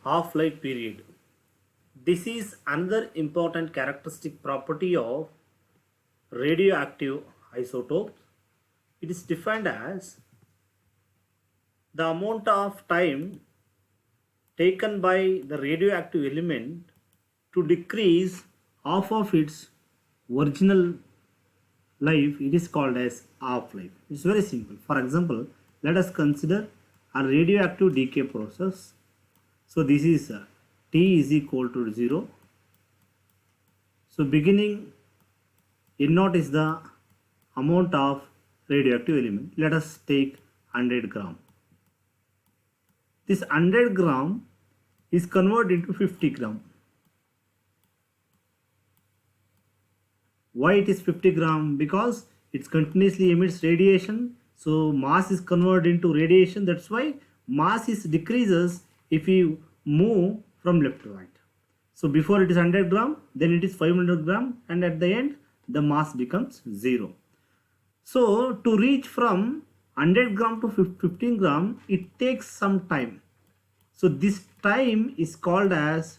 Half-life period. This is another important characteristic property of radioactive isotopes. It is defined as the amount of time taken by the radioactive element to decrease half of its original life. It is called as half-life. It's very simple. For example, let us consider a radioactive decay process. So this is T is equal to 0. So beginning N0 is the amount of radioactive element. Let us take 100 gram. This 100 gram is converted into 50 gram. Why it is 50 gram? Because it continuously emits radiation. So mass is converted into radiation. That's why mass is decreases if you move from left to right. So before it is 100 gram, then it is 500 gram, and at the end the mass becomes 0. So to reach from 100 gram to 15 gram, it takes some time. So this time is called as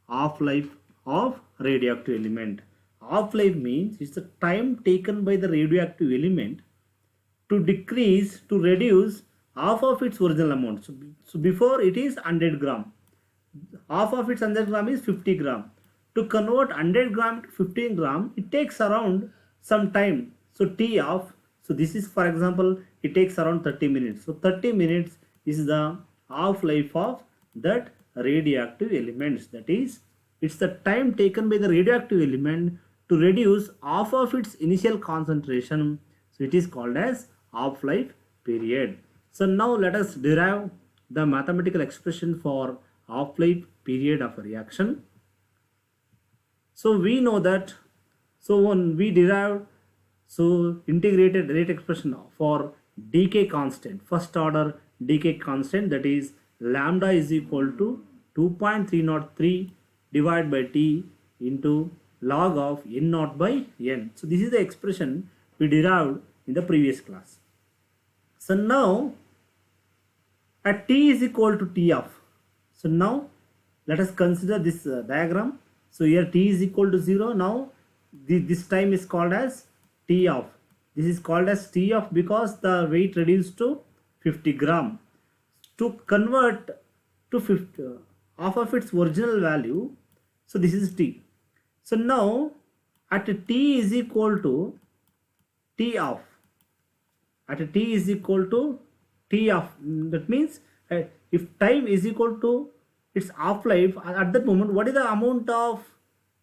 half-life of radioactive element. Half-life means it's the time taken by the radioactive element to reduce half of its original amount. So before it is 100 gram. Half of its 100 gram is 50 gram. To convert 100 gram to 15 gram, it takes around some time. So so this is, for example, it takes around 30 minutes. So 30 minutes is the half-life of that radioactive elements. That is, it's the time taken by the radioactive element to reduce half of its initial concentration. So it is called as half-life period. So now let us derive the mathematical expression for half-life period of a reaction. So we know that, so when we derive integrated rate expression for decay constant, first order decay constant, that is lambda is equal to 2.303 divided by T into log of N0 by N. So this is the expression we derived in the previous class. So now at T is equal to T of. So now let us consider this diagram. So here T is equal to 0. Now this time is called as T of. This is called as T of because the weight reduced to 50 gram. To convert to 50, half of its original value, so this is T. So now at T is equal to T of. At T is equal to T of. That means if time is equal to its half-life, at that moment, what is the amount of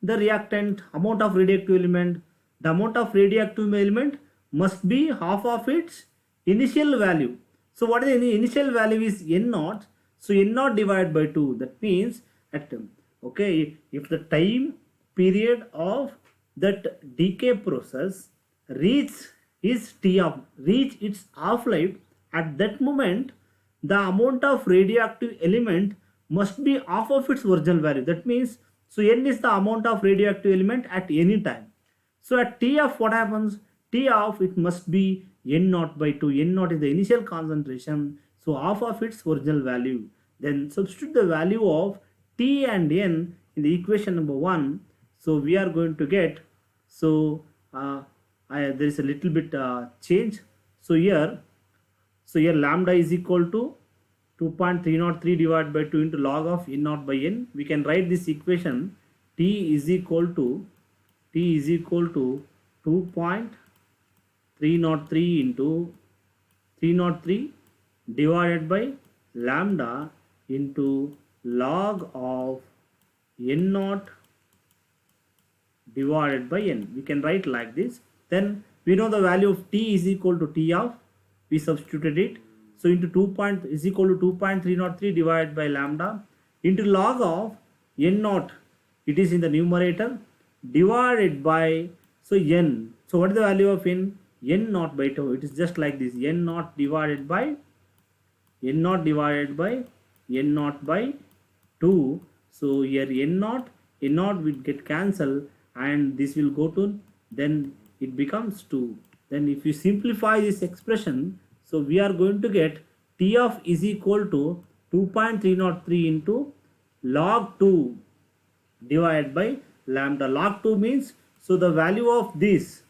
the reactant, amount of radioactive element? The amount of radioactive element must be half of its initial value. So what is the initial value is N0. So N0 divided by 2. That means at if the time period of that decay process reach its half-life, at that moment the amount of radioactive element must be half of its original value. That means, so N is the amount of radioactive element at any time. So at T of, what happens? T of, it must be N0 by 2. N0 is the initial concentration, so half of its original value. Then substitute the value of T and N in the equation number 1. So we are going to get, there is a little bit change. So here lambda is equal to 2.303 divided by 2 into log of N0 by N. We can write this equation T is equal to 2.303 into 303 divided by lambda into log of N0 divided by N. We can write like this. Then we know the value of T is equal to T of, we substituted it. So into 2 is equal to 2.303 divided by lambda into log of N0, it is in the numerator, divided by, so N. So what is the value of N? N0 by 2. It is just like this, N0 divided by N0 by 2. So here N0 will get cancelled and this will go to, then it becomes 2. Then if you simplify this expression, so we are going to get T of is equal to 2.303 into log 2 divided by lambda. Log 2 means, so the value of this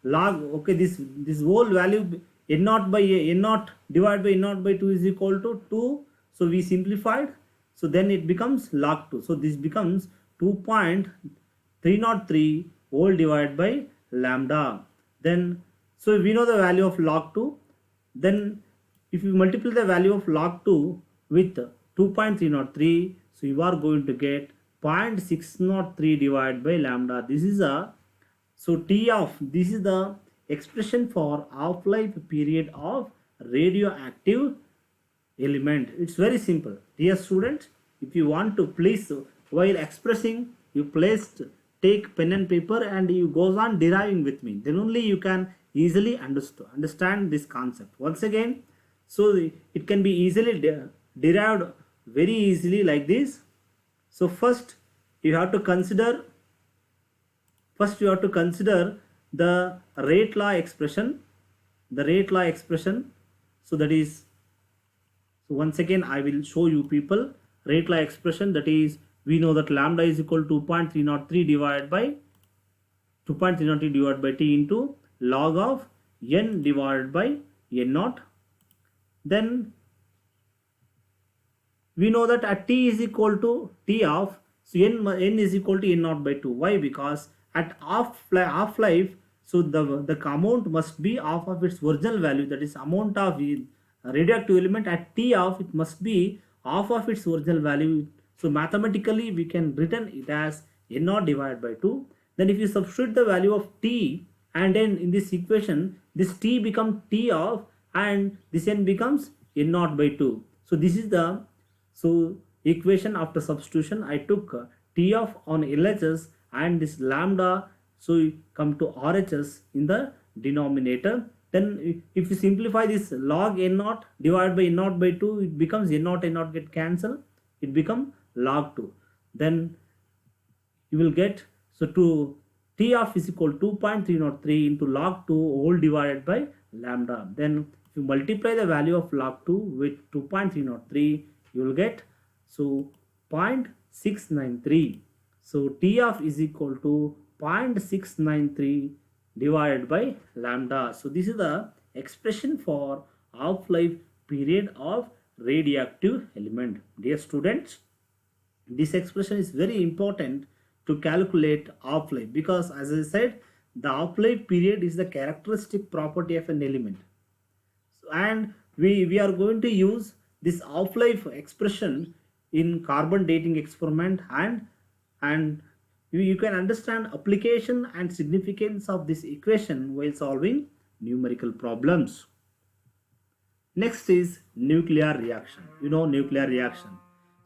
log, okay, this whole value n naught by n naught divided by n naught by 2 is equal to 2. So we simplified, so then it becomes log 2. So this becomes 2.303 whole divided by lambda. Then so we know the value of log 2. Then if you multiply the value of log 2 with 2.303, so you are going to get 0.603 divided by lambda. This is a, so T of, this is the expression for half-life period of radioactive element. It's very simple. Dear students, if you want to, please, while expressing, you please take pen and paper and you goes on deriving with me. Then only you can easily understand this concept. Once again, so it can be easily derived very easily like this. So first you have to consider the rate law expression. So that is, so once again I will show you people rate law expression. That is, we know that lambda is equal to 2.303 divided by t into log of n divided by n naught. Then we know that at t is equal to t of, so n is equal to n naught by 2. Why? Because at half-life, so the amount must be half of its original value, that is amount of radioactive element at t of, it must be half of its original value. So mathematically we can written it as n naught divided by 2. Then if you substitute the value of t, and then in this equation this t becomes t of, and this n becomes n naught by 2. So this is the, so equation after substitution. I took t of on LHS and this lambda, so you come to RHS in the denominator. Then if you simplify this log n naught divided by n naught by 2, it becomes n naught get cancelled, it become log 2. Then you will get, so to t of is equal to 2.303 into log 2 whole divided by lambda. Then if you multiply the value of log 2 with 2.303, you will get, so 0.693. So T of is equal to 0.693 divided by lambda. So this is the expression for half-life period of radioactive element. Dear students, this expression is very important to calculate half-life, because as I said, the half-life period is the characteristic property of an element. So, and we are going to use this half-life expression in carbon dating experiment, and you can understand application and significance of this equation while solving numerical problems. Next is nuclear reaction. You know nuclear reaction.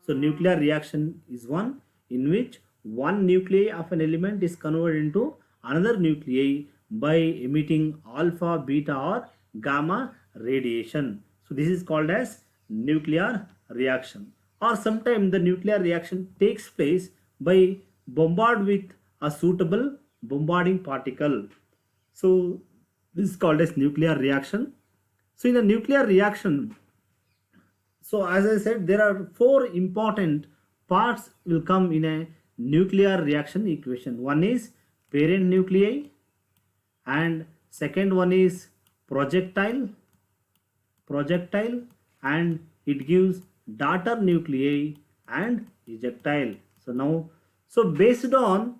So nuclear reaction is one in which one nuclei of an element is converted into another nuclei by emitting alpha, beta or gamma radiation. So this is called as nuclear reaction. Or sometimes the nuclear reaction takes place by bombard with a suitable bombarding particle. So this is called as nuclear reaction. So in a nuclear reaction, so as I said, there are four important parts will come in a nuclear reaction equation. One is parent nuclei, and second one is projectile, and it gives daughter nuclei and ejectile. So now, so based on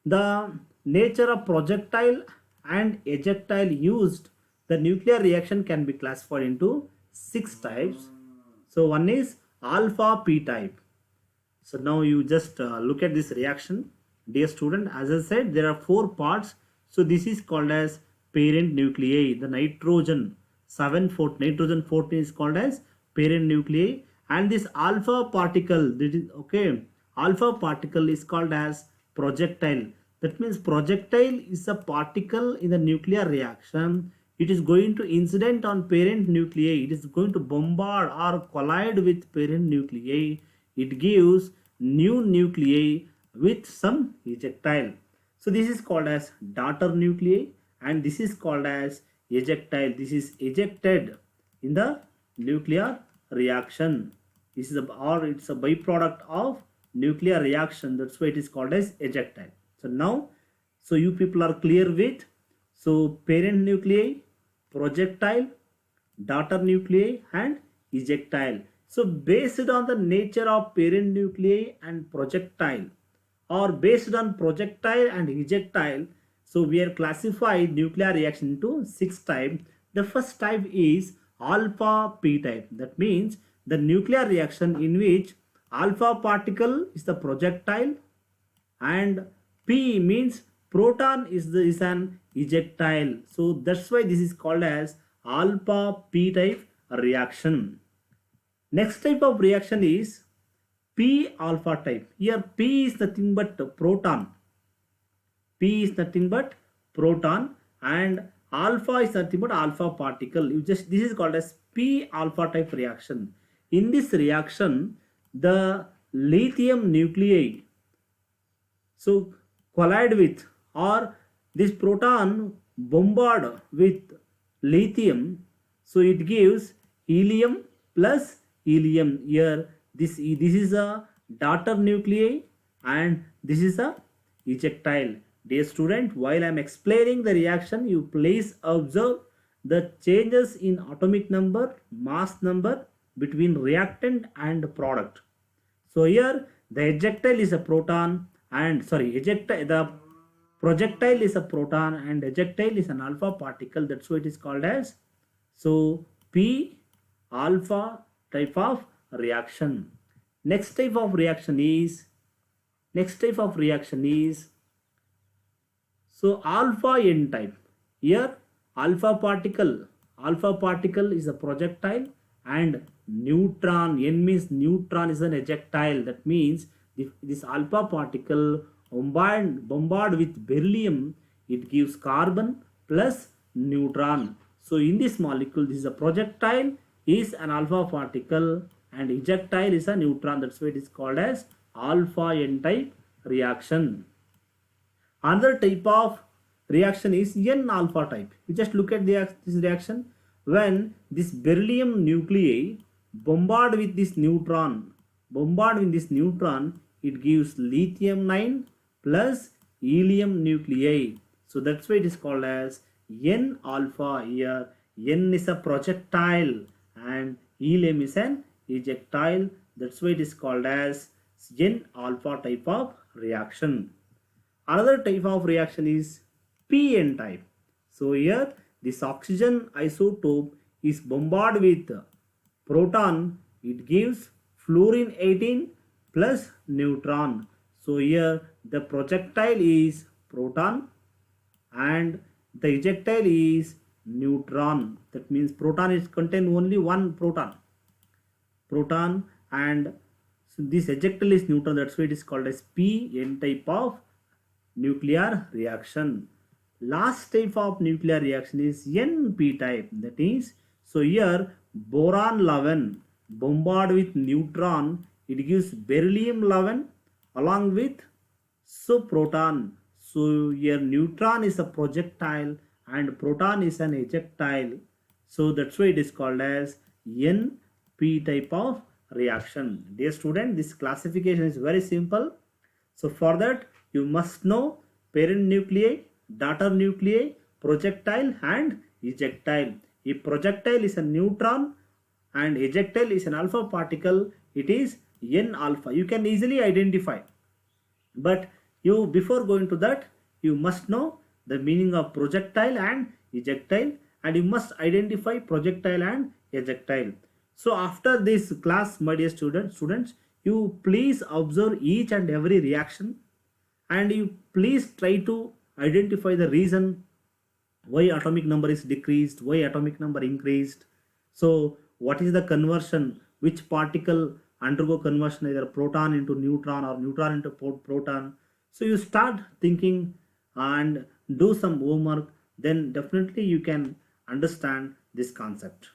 the nature of projectile and ejectile used, the nuclear reaction can be classified into 6 types. So one is alpha P type. So now you just look at this reaction. Dear student, as I said, there are 4 parts. So this is called as parent nuclei. The nitrogen 14 is called as parent nuclei, and this alpha particle, that is okay, alpha particle is called as projectile. That means projectile is a particle in the nuclear reaction. It is going to incident on parent nuclei. It is going to bombard or collide with parent nuclei. It gives new nuclei with some ejectile. So this is called as daughter nuclei, and this is called as ejectile. This is ejected in the nuclear reaction. this is or it's a byproduct of nuclear reaction. That's why it is called as ejectile. So now, so you people are clear with, so parent nuclei, projectile, daughter nuclei and ejectile. So based on the nature of parent nuclei and projectile, or based on projectile and ejectile, so we are classified nuclear reaction into 6 types. The first type is alpha p type. That means the nuclear reaction in which alpha particle is the projectile and p means proton is an ejectile. So that's why this is called as alpha p type reaction. Next type of reaction is p alpha type. Here p is nothing but proton. P is nothing but proton and alpha is nothing but alpha particle. This is called as p alpha type reaction. In this reaction, the lithium nuclei so collide with, or this proton bombard with lithium, so it gives helium plus helium. Here this is a daughter nuclei and this is a ejectile. Dear student, while I am explaining the reaction, you please observe the changes in atomic number, mass number between reactant and product. So here the ejectile is a proton and the projectile is a proton and ejectile is an alpha particle. That's why it is called as so p alpha type of reaction. Next type of reaction is so alpha n type. Here alpha particle is a projectile and neutron, n means neutron is an ejectile. That means this alpha particle bombard with beryllium, it gives carbon plus neutron. So in this molecule, this is a projectile is an alpha particle and ejectile is a neutron. That's why it is called as alpha n type reaction. Another type of reaction is n alpha type. You just look at this reaction when this beryllium nuclei bombard with this neutron, it gives lithium 9 plus helium nuclei. So that's why it is called as n alpha. Here n is a projectile and helium is an ejectile. That's why it is called as n alpha type of reaction. Another type of reaction is Pn type. So here this oxygen isotope is bombarded with proton, it gives fluorine 18 plus neutron. So here the projectile is proton and the ejectile is neutron. That means proton is contain only one proton and so this ejectile is neutron. That's why it is called as Pn type of nuclear reaction. Last type of nuclear reaction is NP type. That is, so here boron 11 bombard with neutron, it gives beryllium 11 along with proton. So here neutron is a projectile and proton is an ejectile. So that's why it is called as NP type of reaction. Dear student, this classification is very simple. So for that you must know parent nuclei, daughter nuclei, projectile and ejectile. If projectile is a neutron and ejectile is an alpha particle, it is n alpha. You can easily identify. But you, before going to that, you must know the meaning of projectile and ejectile, and you must identify projectile and ejectile. So after this class, my dear students, you please observe each and every reaction and you please try to identify the reason why atomic number is decreased, why atomic number increased. So what is the conversion, which particle undergo conversion, either proton into neutron or neutron into proton. So you start thinking and do some homework, then definitely you can understand this concept.